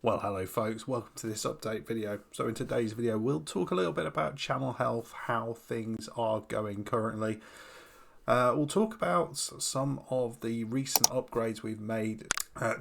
Well, hello folks, welcome to this update video. So in today's video, we'll talk a little bit about channel health, how things are going currently. We'll talk about some of the recent upgrades we've made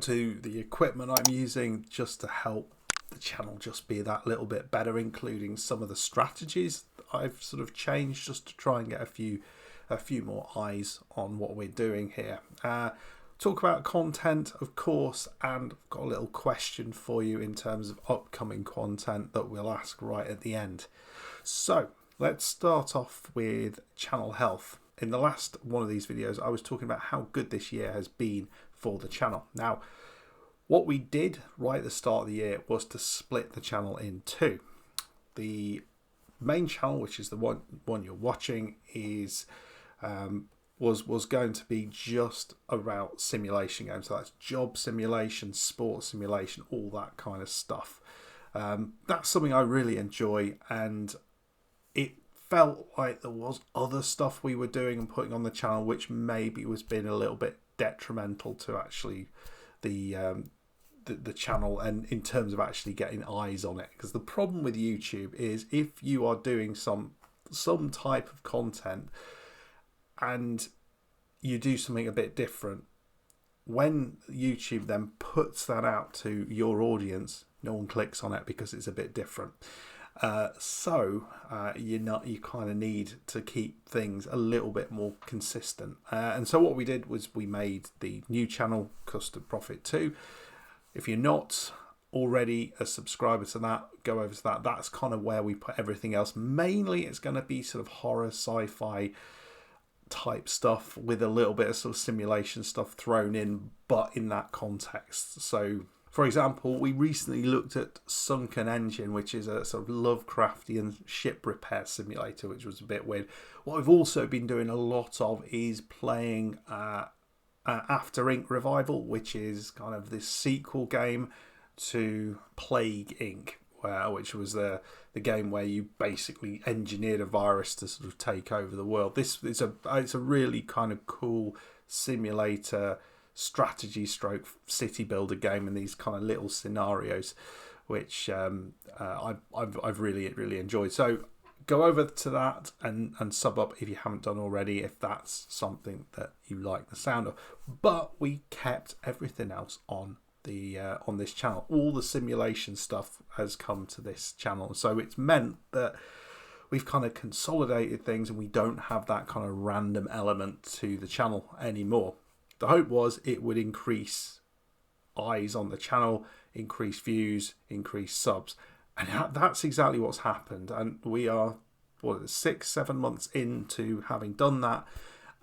to the equipment I'm using just to help the channel just be that little bit better, including some of the strategies I've sort of changed just to try and get a few more eyes on what we're doing here. Talk about content, of course, and I've got a little question for you in terms of upcoming content that we'll ask right at the end. So let's start off with channel health. In the last one of these videos, I was talking about how good this year has been for the channel. Now, what we did right at the start of the year was to split the channel in two. The main channel, which is the one you're watching, is was going to be just about simulation games. So that's job simulation, sports simulation, all that kind of stuff. That's something I really enjoy, and it felt like there was other stuff we were doing and putting on the channel which maybe was being a little bit detrimental to actually the channel, and in terms of actually getting eyes on it. Because the problem with YouTube is if you are doing some type of content and you do something a bit different, when YouTube then puts that out to your audience, no one clicks on it because it's a bit different. You kind of need to keep things a little bit more consistent. And so what we did was we made the new channel, Custard Profit 2. If you're not already a subscriber to that, go over to that. That's kind of where we put everything else. Mainly it's going to be sort of horror, sci-fi type stuff with a little bit of sort of simulation stuff thrown in, but in that context. So for example, we recently looked at Sunken Engine, which is a sort of Lovecraftian ship repair simulator, which was a bit weird. What I've also been doing a lot of is playing After Inc. Revival, which is kind of this sequel game to Plague Inc., which was the game where you basically engineered a virus to sort of take over the world. It's a really kind of cool simulator strategy stroke city builder game in these kind of little scenarios, which I've really enjoyed. So go over to that and sub up if you haven't done already, if that's something that you like the sound of. But we kept everything else on this channel. All the simulation stuff has come to this channel, so it's meant that we've kind of consolidated things and we don't have that kind of random element to the channel anymore. The hope was it would increase eyes on the channel, increase views, increase subs, and that's exactly what's happened. And we are 6-7 months into having done that,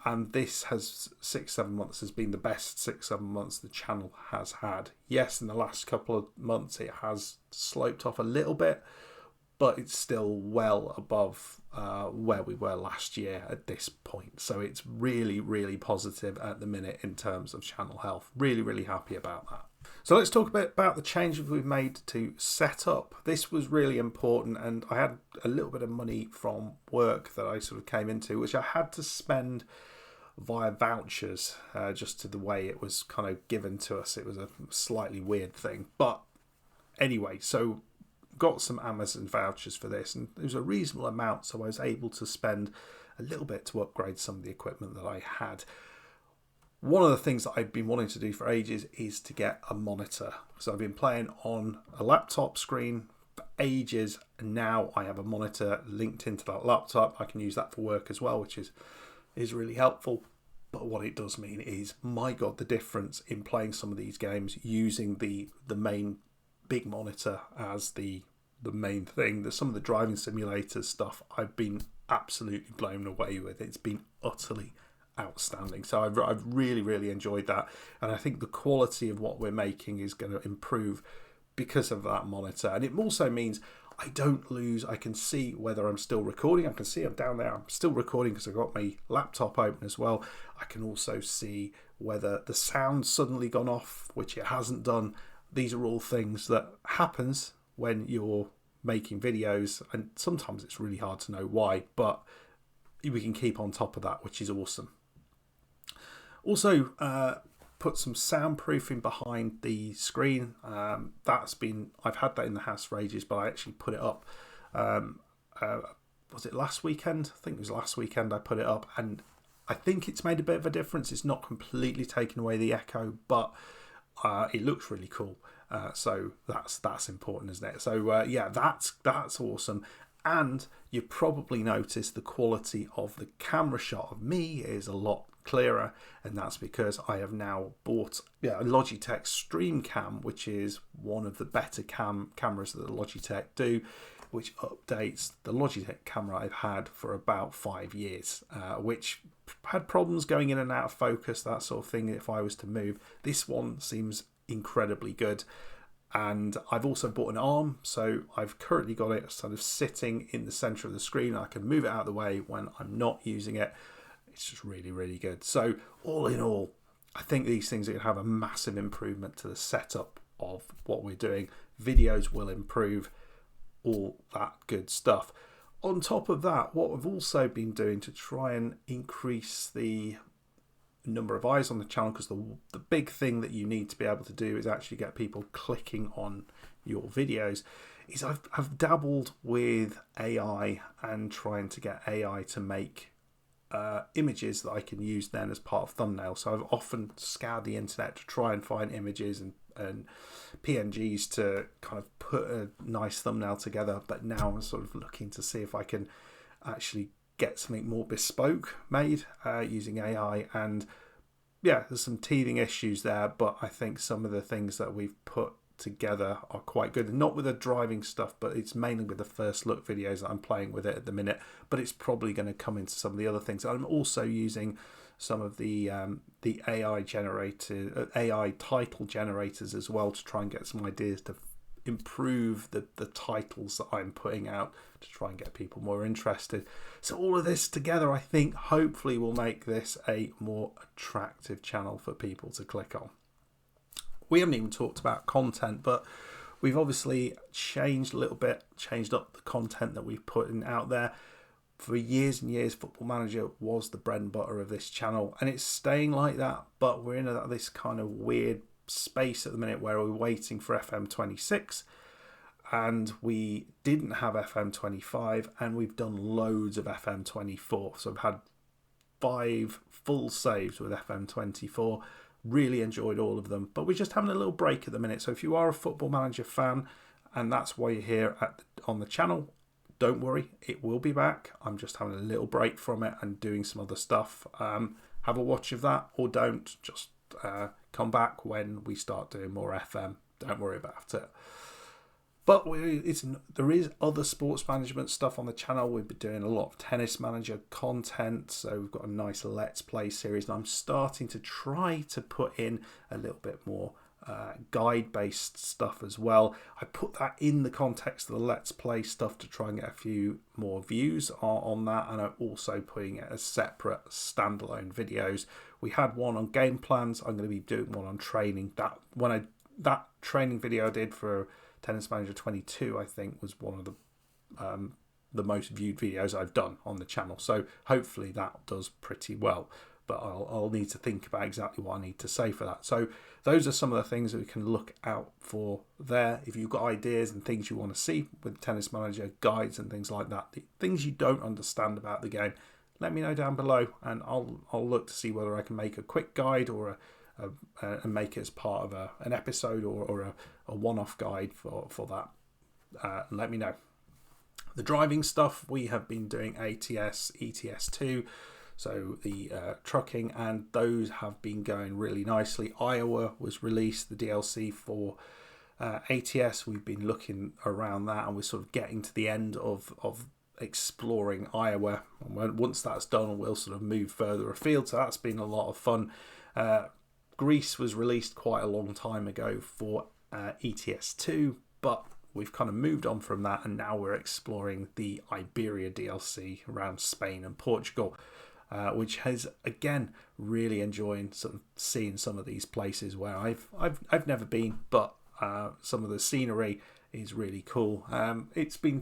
and this has 6-7 months has been the best 6-7 months the channel has had. Yes, in the last couple of months it has sloped off a little bit, but it's still well above where we were last year at this point. So it's really positive at the minute in terms of channel health. Really happy about that. So let's talk a bit about the changes we've made to setup. This was really important, and I had a little bit of money from work that I sort of came into, which I had to spend via vouchers, just to the way it was kind of given to us. It was a slightly weird thing, but anyway, so got some Amazon vouchers for this, and it was a reasonable amount, so I was able to spend a little bit to upgrade some of the equipment that I had. One of the things that I've been wanting to do for ages is to get a monitor. So I've been playing on a laptop screen for ages, and now I have a monitor linked into that laptop. I can use that for work as well, which is really helpful. But what it does mean is, my God, the difference in playing some of these games using the main big monitor as the main thing. Some of the driving simulator stuff I've been absolutely blown away with. It's been utterly outstanding. So I've really enjoyed that, and I think the quality of what we're making is going to improve because of that monitor. And it also means I don't lose. I can see whether I'm still recording. I can see I'm down there, I'm still recording because I've got my laptop open as well. I can also see whether the sound's suddenly gone off, which it hasn't done. These are all things that happens when you're making videos, and sometimes it's really hard to know why, but we can keep on top of that, which is awesome. Also, put some soundproofing behind the screen. I've had that in the house for ages, but I actually put it up. Was it last weekend? I think it was last weekend I put it up, and I think it's made a bit of a difference. It's not completely taken away the echo, but it looks really cool. So that's important, isn't it? So yeah, that's awesome. And you probably noticed the quality of the camera shot of me is a lot clearer, and that's because I have now bought a Logitech StreamCam, which is one of the better cameras that the Logitech do, which updates the Logitech camera I've had for about 5 years, which had problems going in and out of focus, that sort of thing. If I was to move, this one seems incredibly good. And I've also bought an arm, so I've currently got it sort of sitting in the center of the screen. I can move it out of the way when I'm not using it. It's just really, really good. So all in all, I think these things are going to have a massive improvement to the setup of what we're doing. Videos will improve, all that good stuff. On top of that, what we've also been doing to try and increase the number of eyes on the channel, because the big thing that you need to be able to do is actually get people clicking on your videos, is I've dabbled with AI and trying to get AI to make images that I can use then as part of thumbnails. So I've often scoured the internet to try and find images and PNGs to kind of put a nice thumbnail together, but now I'm sort of looking to see if I can actually get something more bespoke made using AI. And yeah, there's some teething issues there, but I think some of the things that we've put together are quite good. Not with the driving stuff, but it's mainly with the first look videos that I'm playing with it at the minute, but it's probably going to come into some of the other things. I'm also using some of the AI title generators as well to try and get some ideas to improve the titles that I'm putting out to try and get people more interested. So all of this together, I think, hopefully will make this a more attractive channel for people to click on. We haven't even talked about content, but we've obviously changed up the content that we've put out there. For years and years, Football Manager was the bread and butter of this channel, and it's staying like that, but we're in this kind of weird space at the minute where we're waiting for FM26, and we didn't have FM25, and we've done loads of FM24. So I've had 5 full saves with FM24. Really enjoyed all of them, but we're just having a little break at the minute. So if you are a Football Manager fan and that's why you're here on the channel, don't worry, it will be back. I'm just having a little break from it and doing some other stuff. Have a watch of that, or don't. Just come back when we start doing more FM. Don't worry about it. But there is other sports management stuff on the channel. We've been doing a lot of Tennis Manager content. So we've got a nice Let's Play series. And I'm starting to try to put in a little bit more guide-based stuff as well. I put that in the context of the Let's Play stuff to try and get a few more views on that. And I'm also putting it as separate standalone videos. We had one on game plans. I'm going to be doing one on training. That training video I did for Tennis Manager 22, I think, was one of the most viewed videos I've done on the channel. So hopefully that does pretty well. But I'll need to think about exactly what I need to say for that. So those are some of the things that we can look out for there. If you've got ideas and things you want to see with Tennis Manager, guides and things like that, the things you don't understand about the game, let me know down below, and I'll look to see whether I can make a quick guide or and make it as part of an episode or a one-off guide for that. Let me know. The driving stuff, we have been doing ATS, ETS2, so the trucking, and those have been going really nicely. Iowa was released, the DLC for ATS. We've been looking around that, and we're sort of getting to the end of exploring Iowa. And once that's done, we'll sort of move further afield, so that's been a lot of fun. Greece was released quite a long time ago for ETS2, but we've kind of moved on from that, and now we're exploring the Iberia DLC around Spain and Portugal, which has, again, really enjoying sort of seeing some of these places where I've never been, but some of the scenery is really cool. It's been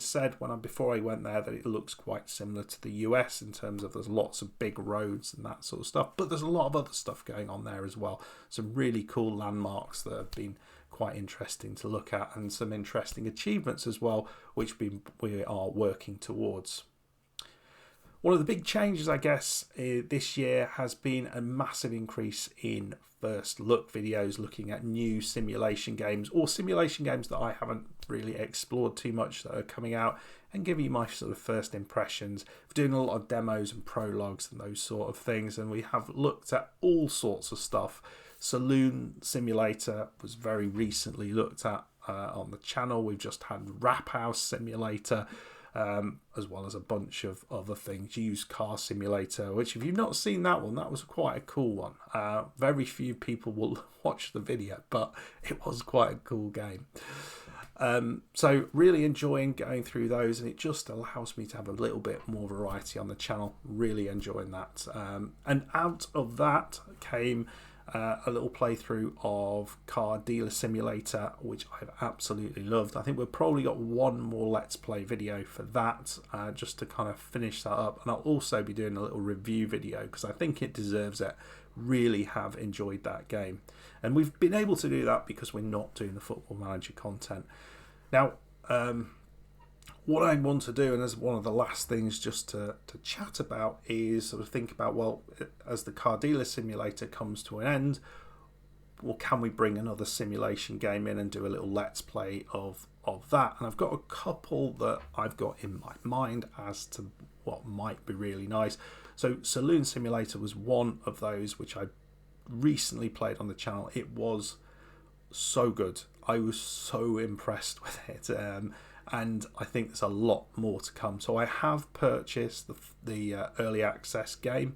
said before I went there that it looks quite similar to the US in terms of there's lots of big roads and that sort of stuff, but there's a lot of other stuff going on there as well. Some really cool landmarks that have been quite interesting to look at, and some interesting achievements as well, which we are working towards. One of the big changes, I guess, this year has been a massive increase in first look videos looking at new simulation games, or simulation games that I haven't really explored too much that are coming out, and give you my sort of first impressions. We're doing a lot of demos and prologues and those sort of things, and we have looked at all sorts of stuff. Saloon Simulator was very recently looked at on the channel. We've just had Rap House Simulator, as well as a bunch of other things. Used Car Simulator, which if you've not seen that one, that was quite a cool one. Very few people will watch the video, but it was quite a cool game. So really enjoying going through those, and it just allows me to have a little bit more variety on the channel. Really enjoying that. And out of that came a little playthrough of Car Dealer Simulator, which I've absolutely loved. I think we've probably got one more Let's Play video for that, just to kind of finish that up. And I'll also be doing a little review video because I think it deserves it. Really have enjoyed that game. And we've been able to do that because we're not doing the Football Manager content. Now, what I want to do, and as one of the last things just to chat about, is sort of think about, well, as the Car Dealer Simulator comes to an end, well, can we bring another simulation game in and do a little Let's Play of that? And I've got a couple that I've got in my mind as to what might be really nice. So Saloon Simulator was one of those which I recently played on the channel. It was so good. I was so impressed with it. And I think there's a lot more to come. So I have purchased the early access game,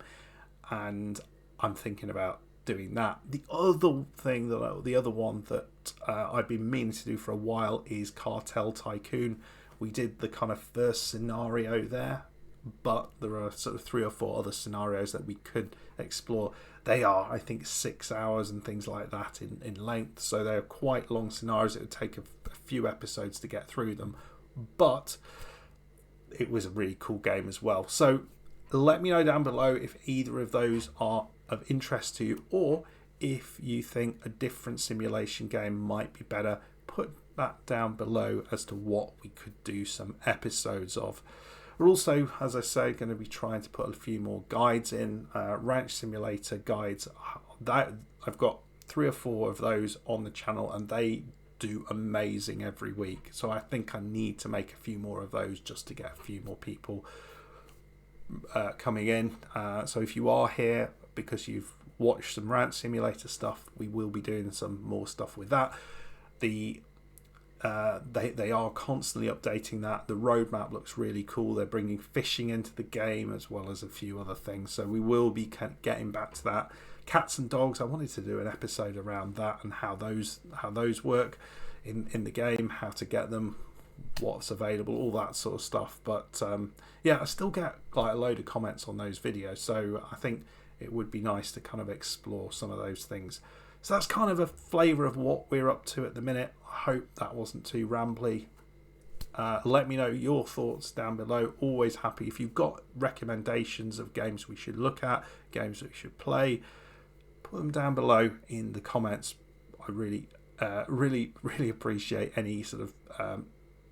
and I'm thinking about doing that. The other one that I've been meaning to do for a while is Cartel Tycoon. We did the kind of first scenario there, but there are sort of 3 or 4 other scenarios that we could explore. They are, I think, 6 hours and things like that in length, so they're quite long scenarios. It would take a few episodes to get through them, but it was a really cool game as well. So let me know down below if either of those are of interest to you, or if you think a different simulation game might be better. Put that down below as to what we could do some episodes of. We're also, as I say, going to be trying to put a few more guides in, Ranch Simulator guides. That I've got 3 or 4 of those on the channel, and they do amazing every week. So I think I need to make a few more of those just to get a few more people coming in. So if you are here because you've watched some Ranch Simulator stuff, we will be doing some more stuff with that. They are constantly updating that. The roadmap looks really cool. They're bringing fishing into the game as well as a few other things. So we will be getting back to that. Cats and dogs, I wanted to do an episode around that and how those work in the game, how to get them, what's available, all that sort of stuff. But yeah, I still get like a load of comments on those videos. So I think it would be nice to kind of explore some of those things. So that's kind of a flavour of what we're up to at the minute. I hope that wasn't too rambly. Let me know your thoughts down below. Always happy if you've got recommendations of games we should look at, games that we should play. Put them down below in the comments. I really appreciate any sort of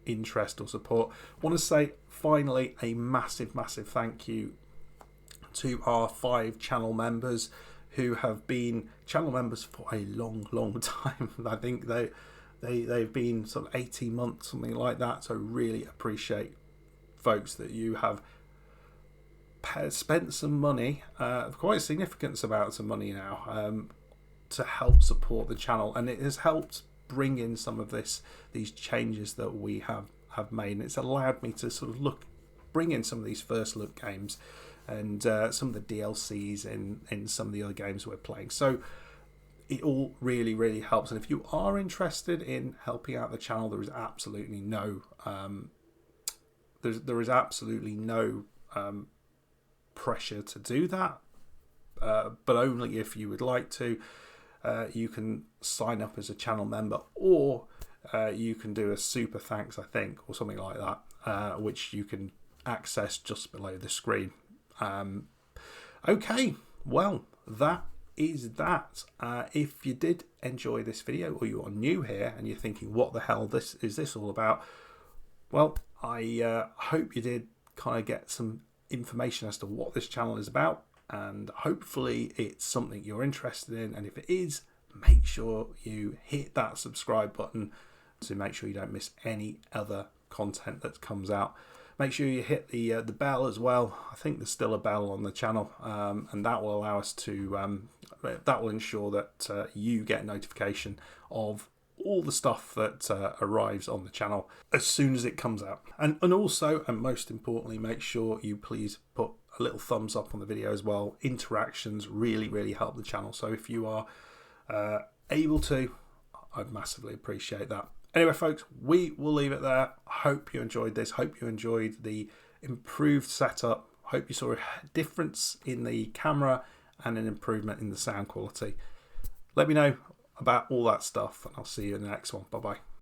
interest or support. I want to say finally a massive thank you to our 5 channel members who have been channel members for a long time. I think they've been sort of 18 months, something like that. So really appreciate, folks, that you have spent some money, quite significant amounts of money now, to help support the channel, and it has helped bring in some of these changes that we have made, and it's allowed me to sort of bring in some of these first look games and some of the DLCs in some of the other games we're playing. So it all really helps, and if you are interested in helping out the channel, there is absolutely no pressure to do that, but only if you would like to. you can sign up as a channel member, or you can do a super thanks, I think, or something like that, which you can access just below the screen. Okay, well, that is that. If you did enjoy this video, or you are new here and you're thinking, what the hell is this all about? Well, I hope you did kind of get some information as to what this channel is about, and hopefully it's something you're interested in. And if it is, make sure you hit that subscribe button to make sure you don't miss any other content that comes out. Make sure you hit the bell as well. I think there's still a bell on the channel, and that will allow us to that will ensure that you get notification of all the stuff that arrives on the channel as soon as it comes out. And also, and most importantly, make sure you please put a little thumbs up on the video as well. Interactions really help the channel, so if you are able to, I'd massively appreciate that. Anyway, folks, we will leave it there. Hope you enjoyed this. Hope you enjoyed the improved setup. Hope you saw a difference in the camera and an improvement in the sound quality. Let me know about all that stuff, and I'll see you in the next one. Bye bye.